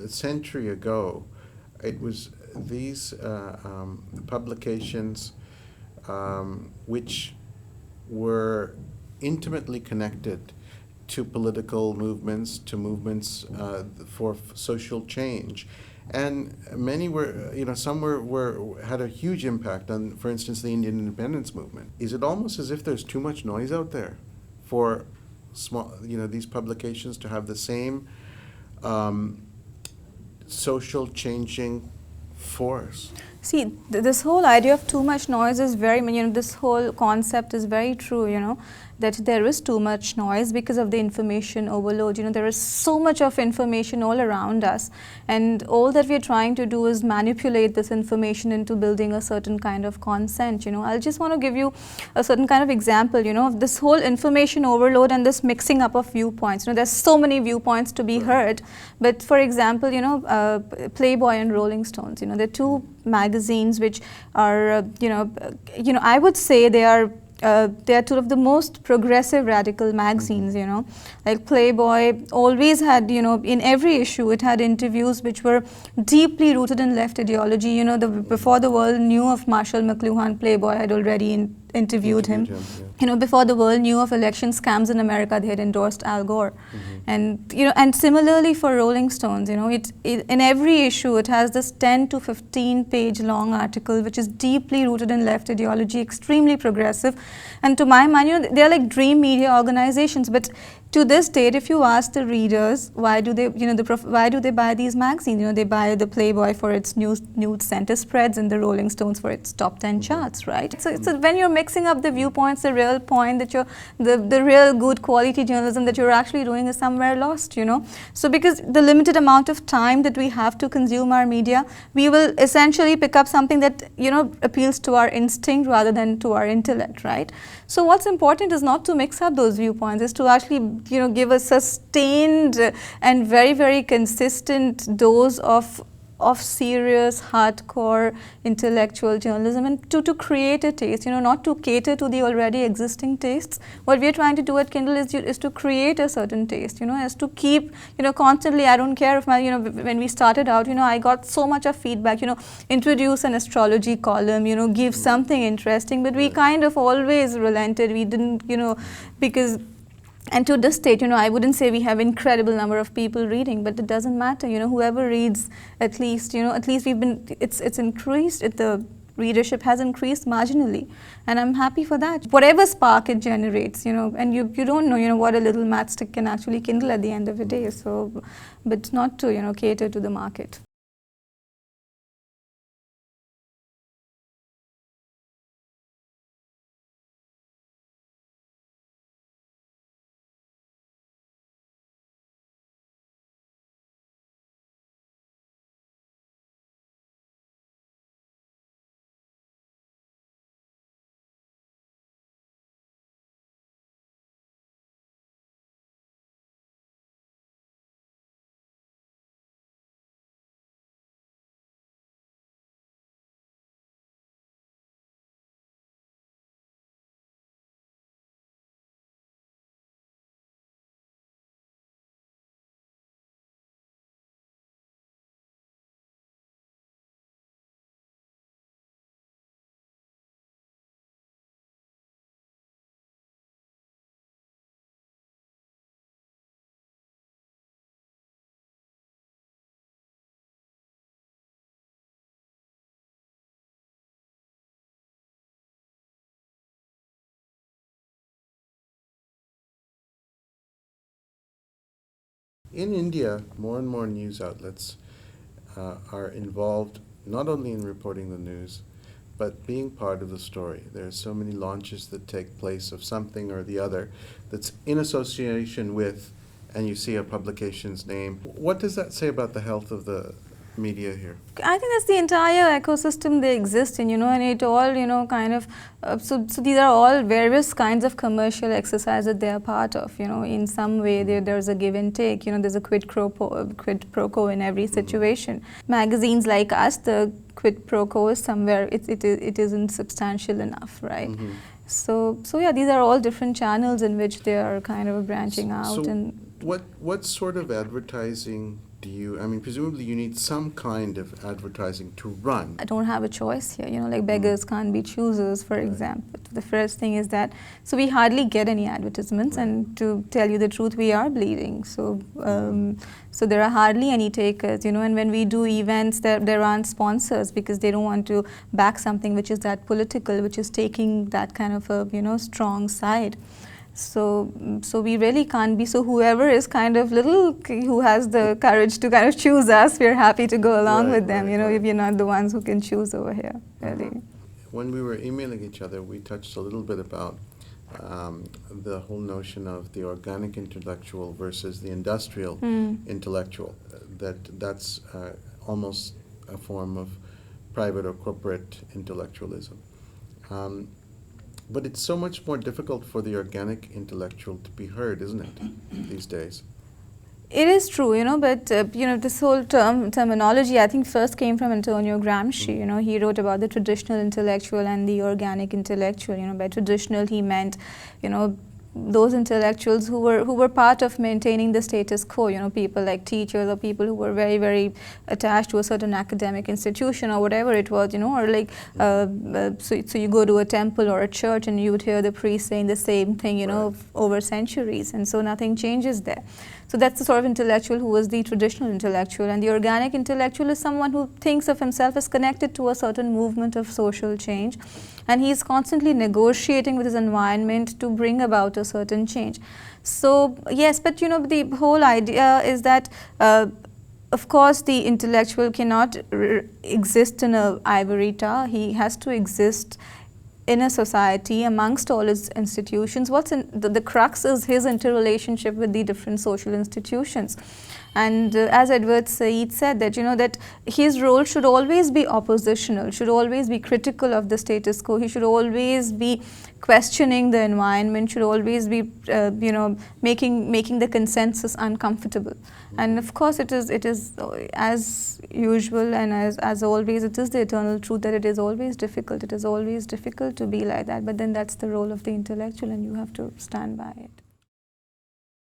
a century ago, it was these publications which were intimately connected to political movements, to movements for social change. And many were, some had a huge impact on, for instance, the Indian independence movement. Is it almost as if there's too much noise out there for small, these publications to have the same social changing force? See, this whole idea of too much noise is very, this whole concept is very true, that there is too much noise because of the information overload. There is so much of information all around us, and all that we're trying to do is manipulate this information into building a certain kind of consent. I'll just want to give you a certain kind of example, of this whole information overload and this mixing up of viewpoints. There's so many viewpoints to be heard, but for example, Playboy and Rolling Stones, they're two magazines which are, I would say they are two of the most progressive radical magazines, like Playboy always had, in every issue it had interviews which were deeply rooted in left ideology. Before the world knew of Marshall McLuhan, Playboy had already interviewed him. Before the world knew of election scams in America, they had endorsed Al Gore. And and similarly for Rolling Stones, it in every issue it has this 10 to 15 page long article which is deeply rooted in left ideology, extremely progressive. And to my mind, they are like dream media organizations. But to this date, if you ask the readers why do they, why do they buy these magazines? They buy the Playboy for its nude center spreads and the Rolling Stones for its top 10 charts, right? So it's when you're mixing up the viewpoints, the real point that the real good quality journalism that you're actually doing is somewhere lost, So because the limited amount of time that we have to consume our media, we will essentially pick up something that, appeals to our instinct rather than to our intellect, right? So what's important is not to mix up those viewpoints, is to actually give a sustained and very, very consistent dose of serious, hardcore, intellectual journalism, and to create a taste, not to cater to the already existing tastes. What we're trying to do at Kindle is to create a certain taste, as to keep, constantly, I don't care if when we started out, I got so much of feedback, introduce an astrology column, give something interesting, but we kind of always relented. We didn't, because and to this date, I wouldn't say we have incredible number of people reading, but it doesn't matter, whoever reads, at least we've been, it's increased, the readership has increased marginally, and I'm happy for that. Whatever spark it generates, and you don't know, what a little matchstick can actually kindle at the end of the day, so, but not to, cater to the market. In India, more and more news outlets are involved not only in reporting the news, but being part of the story. There are so many launches that take place of something or the other that's in association with, and you see a publication's name. What does that say about the health of the media here? I think that's the entire ecosystem they exist in, and it all, kind of, so these are all various kinds of commercial exercises that they are part of, in some way there's a give and take, there's a quid pro quo in every situation. Magazines like us, the quid pro quo is somewhere, it isn't substantial enough, right? So yeah, these are all different channels in which they are kind of branching out. So what sort of advertising do you, I mean, presumably you need some kind of advertising to run. I don't have a choice here, like beggars can't be choosers, for example. The first thing is that, so we hardly get any advertisements, and to tell you the truth, we are bleeding. So, so there are hardly any takers, and when we do events, there aren't sponsors because they don't want to back something which is that political, which is taking that kind of a, strong side. So we really can't be, so whoever is kind of who has the courage to kind of choose us, we're happy to go along with them, if you're not the ones who can choose over here, really. When we were emailing each other, we touched a little bit about the whole notion of the organic intellectual versus the industrial intellectual, that's almost a form of private or corporate intellectualism. But it's so much more difficult for the organic intellectual to be heard, isn't it, these days? It is true, but this whole terminology, I think, first came from Antonio Gramsci. He wrote about the traditional intellectual and the organic intellectual. By traditional, he meant, those intellectuals who were part of maintaining the status quo. People like teachers or people who were very, very attached to a certain academic institution or whatever it was. Or like so you go to a temple or a church and you would hear the priest saying the same thing, over centuries, and so nothing changes there. So that's the sort of intellectual who was the traditional intellectual, and the organic intellectual is someone who thinks of himself as connected to a certain movement of social change, and he's constantly negotiating with his environment to bring about a certain change. So yes, but the whole idea is that of course the intellectual cannot exist in an ivory tower. He has to exist in a society amongst all its institutions. What's in the crux is his interrelationship with the different social institutions. And as Edward Said said, that that his role should always be oppositional, should always be critical of the status quo. He should always be questioning the environment, should always be making the consensus uncomfortable. And of course it is as usual and as always, it is the eternal truth that it is always difficult. It is always difficult to be like that, but then that's the role of the intellectual and you have to stand by it.